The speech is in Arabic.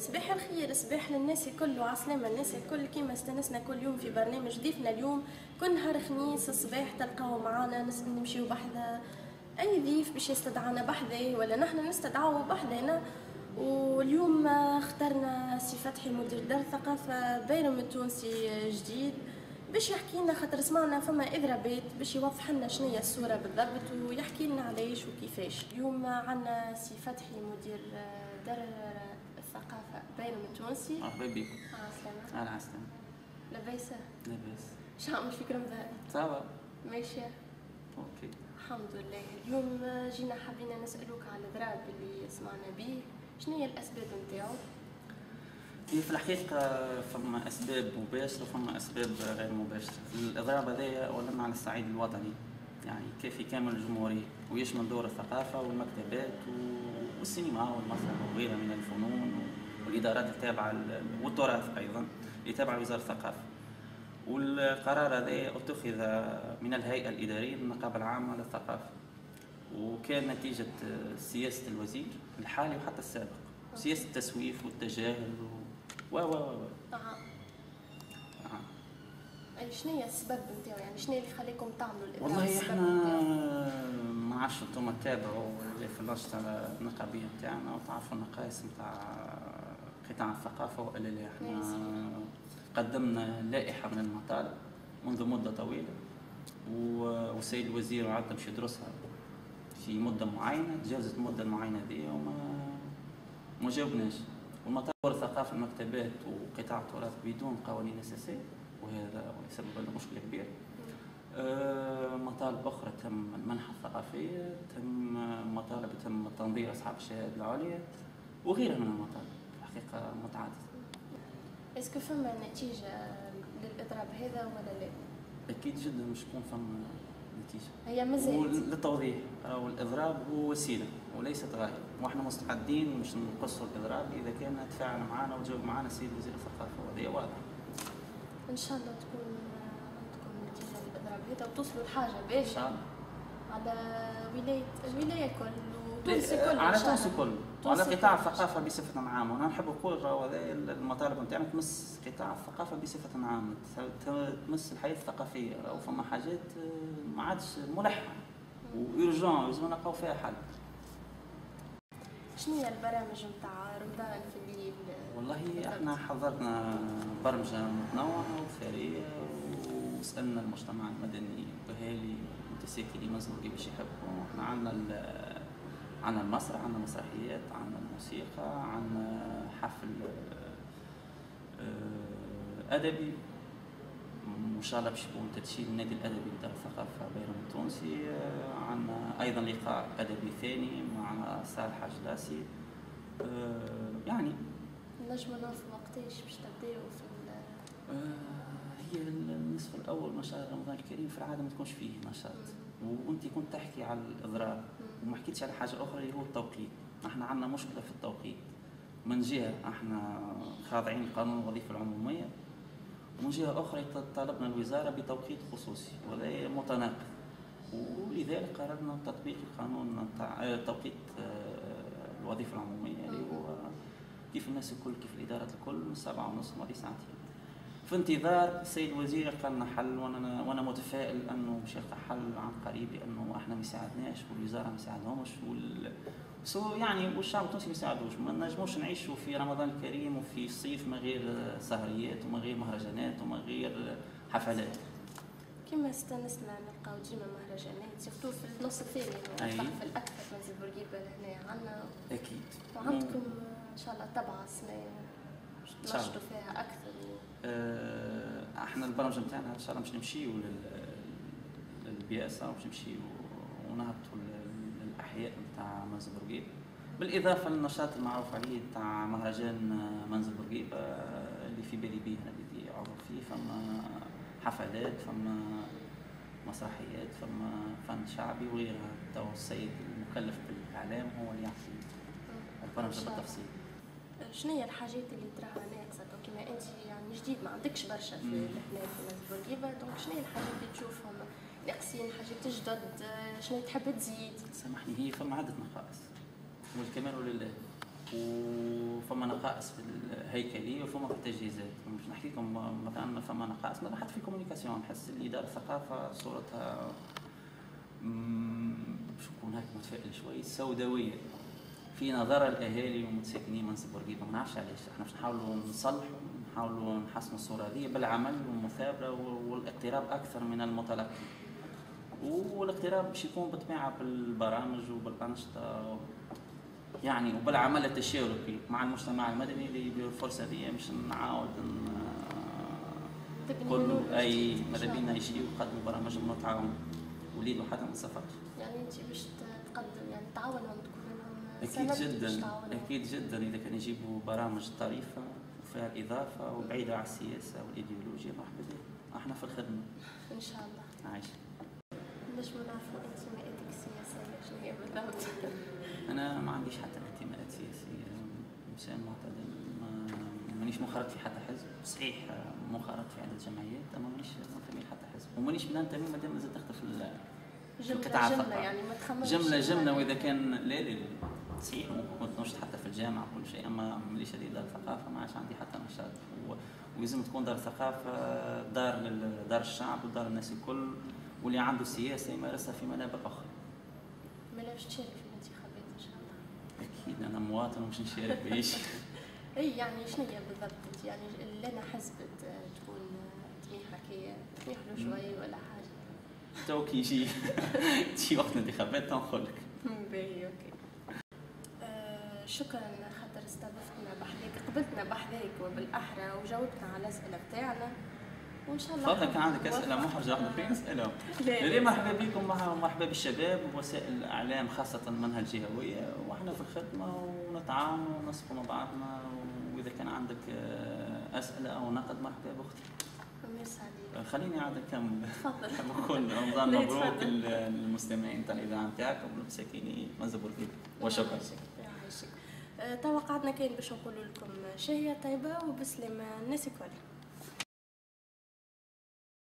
صباح الخير، صباح للناس الكل وعسلامة الناس الكل. كيما استنسنا كل يوم في برنامج ضيفنا اليوم كل نهار خميس الصباح تلقاو معانا نمشيو بحذا اي ضيف باش يستدعانا بحذاه ولا نحن نستدعوه بحذانا. واليوم اخترنا سي فتحي مدير دار الثقافة بيرم التونسي جديد باش يحكي لنا، خاطر سمعنا فما اضرابات باش يوضح لنا شنو هي الصورة بالضبط ويحكي لنا علاش وكيفاش. اليوم عندنا سي فتحي مدير دار الثقافة بيرم التونسي. مرحبا بك. عسلامة. أهلا عسلامة. لاباس؟ لاباس. شو عامل فيك رمضان؟ صافا. ماشية؟ اوكي. الحمد لله. اليوم جينا حبينا نسألوك على الضراب اللي سمعنا به، شنو هي الأسباب نتاعو؟ هي في الحقيقة فما أسباب مباشرة وفما أسباب غير مباشرة. الإضراب هذايا أولا على الصعيد الوطني، يعني كافي كامل الجمهورية ويشمل دور الثقافة والمكتبات والسينما والمسرح وغيرها من الفنون والإدارات التابعة والتراث أيضا اللي تابعة لوزارة الثقافة. والقرار هذا اتخذ من الهيئة الإدارية للنقابة العامة للثقافة، وكان نتيجة سياسة الوزير الحالي وحتى السابق، سياسة التسويف والتجاهل شنو هي السبب نتاعو؟ يعني شنو اللي خليكم تعملوا الإضراب؟ والله احنا ما عرفتش انتم تتابعوا في النشطة النقابية نتاعنا وتعرفوا النقائص نتاع قطاع الثقافة والا لا. احنا قدمنا لائحة من المطالب منذ مدة طويلة والسيد الوزير وعدنا باش يدرسها في مدة معينة، تجاوزت المدة المعينة دي وما جاوبناش. والمطالب الثقافة المكتبات وقطاع التراث بدون قوانين أساسية، وهذا يسبب لنا مشكلة كبيرة. مطالب أخرى تم المنحة الثقافية، تم مطالب تم تنظير أصحاب الشهادة العليا وغيرها من المطالب الحقيقة متعددة. اسكو فما نتيجة للإضراب هذا ولا لا؟ أكيد جدا مش تكون فما نتيجة. هي مازالت. للتوضيح الإضراب هو وسيلة وليست غاية، واحنا مستعدين مش نقصوا الإضراب إذا كان تفاعل معنا وجاوب معنا السيد وزير الثقافة، وهذا واضح. إن شاء الله تكون عندكم نتيجة للإضراب هذا وتوصلوا لحاجة باشا على الولاية كل وتونسي كل، على تونسي كل وعلى قطاع الثقافة بصفة عامة. وأنا نحب نقول هذه المطالب نتاعنا تمس قطاع الثقافة بصفة عامة، تمس الحياة الثقافية، وفما حاجات ما عادش ملحة ويرجون لازم نلقاو فيها حل. شنو هي البرامج نتاع رمضان في الليل؟ والله احنا حضرنا برمجة متنوعة وثرية وسألنا المجتمع المدني واهالي متساكنين مزبوطي باش يحبوا. احنا عندنا المسرح، عندنا مسرحيات، عندنا الموسيقى، عندنا حفل أدبي وإن شاء الله باش يكون تدشين النادي الأدبي نتاع الثقافة بيرم التونسي. عندنا أيضا لقاء أدبي ثاني مع صالح حجلاسي. يعني نجم نعرف وقتاش باش تبداو في هي النصف الأول من شهر رمضان الكريم في العادة ما تكونش فيه نشاط. وأنت كنت تحكي على الإضراب وما حكيتش على حاجة أخرى اللي هو التوقيت. احنا عندنا مشكلة في التوقيت، من جهة احنا خاضعين قانون الوظيفة العمومية، ومن جهة أخرى طالبنا الوزارة بتوقيت خصوصي وهذا متناقض، ولذلك قررنا تطبيق القانون نتاع توقيت الوظيفة العمومية اللي هو كيف الناس الكل كيف الإدارات الكل من 7:30 ل ساعتين. في انتظار السيد الوزير يلقى لنا حل، وانا متفائل انه باش يلقى حل عن قريب، لانه احنا ما يساعدناش والوزاره ما يساعدهمش يعني والشعب التونسي ما يساعدوش. ما نجموش نعيشوا في رمضان الكريم وفي الصيف من غير سهريات ومن غير مهرجانات ومن غير حفلات. كما استنسنا نلقاو ديما مهرجانات سيرتو في النص الثاني في الاكثر منزل بورقيبه لهنا عندنا اكيد، وعندكم ان شاء الله تبع السنه نشطوا فيها اكثر. احنا البرامج نتاعنا ان شاء الله باش نمشيو للبياسه وباش نمشيو ونهبطوا للاحياء نتاع منزل بورقيبه، بالاضافه للنشاط المعروف عليه نتاع مهرجان منزل بورقيبه اللي في بالي بيه انا بدي اعرض فيه. فما حفلات، فما مسرحيات، فما فن شعبي وغيرها. تو السيد المكلف بالاعلام هو اللي يعطي البرامج بالتفصيل. شنو هي الحاجات اللي تراها ناقصه؟ كما انت يعني جديد ما عندكش برشا في الحنا في بورقيبه، دونك شنو هي الحاجات اللي تشوفهم ناقصين، حاجات جدد، شنو تحب تزيد؟ سامحني، هي فما عده نقائص والكمال لله. وفما نقائص في الهيكليه وفما في التجهيزات. مش نحكي لكم مثلا فما نقائص حتى في الكوميونيكاسيون. نحس الاداره الثقافه صورتها باش نكون هيك متفائل شوي سوداويه في نظر الاهالي والمتساكنين منصب بورقيبه. ما نعرفش علاش. احنا باش نحاولوا نصلحوا، نحاولوا نحسنوا الصوره هذه بالعمل والمثابره والاقتراب اكثر من المتلقي. والاقتراب باش يكون بالطبيعه بالبرامج وبالانشطه يعني وبالعمل التشاركي مع المجتمع المدني اللي يدير الفرصه دي. مش نعاود كل اي ماذا بينا يجيو يقدموا برامج متعاون وليدوا حتى ما تصفقش. يعني انت باش تقدم يعني تعاونهم تكون لهم اكيد جدا اكيد جدا. اذا كان يجيبوا برامج طريفه وفيها الاضافه وبعيده عن السياسه والايديولوجيا مرحبا بها. احنا في الخدمه ان شاء الله. عايش. باش ما نعرفوا انتماءاتك السياسيه شنو هي بالضبط؟ انا ما عنديش حتى انتماءات سياسيه. انسان معتدل. مانيش منخرط في حتى حزب. صحيح منخرط في عدة جمعيات اما مانيش منتمي لحتى حزب ومانيش بننتمي مادام مازال دخلت في القطاع جمله يعني ما تخممش جمله واذا كان لا صحيح كنت نشط حتى في الجامعه وكل شيء اما مانيش هذه دار الثقافه. ما عادش عندي حتى نشاط ولازم تكون دار الثقافه دار الشعب ودار الناس الكل واللي عنده سياسه يمارسها في منابر اخرى. مالاش تشارك في الانتخابات ان شاء الله؟ اكيد انا مواطن ومش نشارك بايش. اي يعني شنو هي بالضبط انت يعني لنا حزب تكون تميح هكايا تميح له شوي ولا حاجه؟ تو كي يجي تجي وقت الانتخابات تنقول لك. باهي اوكي. شكرا خاطر استضفتنا بحذاك قبلتنا بحذاك وبالاحرى وجاوبتنا على الاسئله بتاعنا وان شاء الله. تفضل. كان عندك اسئله محرجه واحده فين نسالهم. لا مرحبا بكم. مرحبا بالشباب ووسائل الاعلام خاصه منها الجهويه واحنا في الخدمه ونتعاون وننسقوا مع بعضنا. واذا كان عندك اسئله او نقد مرحبا باختي. خليني عاد نكمل. تفضل. كل رمضان مبروك للمستمعين تاع الاذاعه نتاعكم والمساكين منصب بورقيبه وشكرا. توقعاتنا كاين باش نقول لكم شهيه طيبه وبسلامه الناس الكل.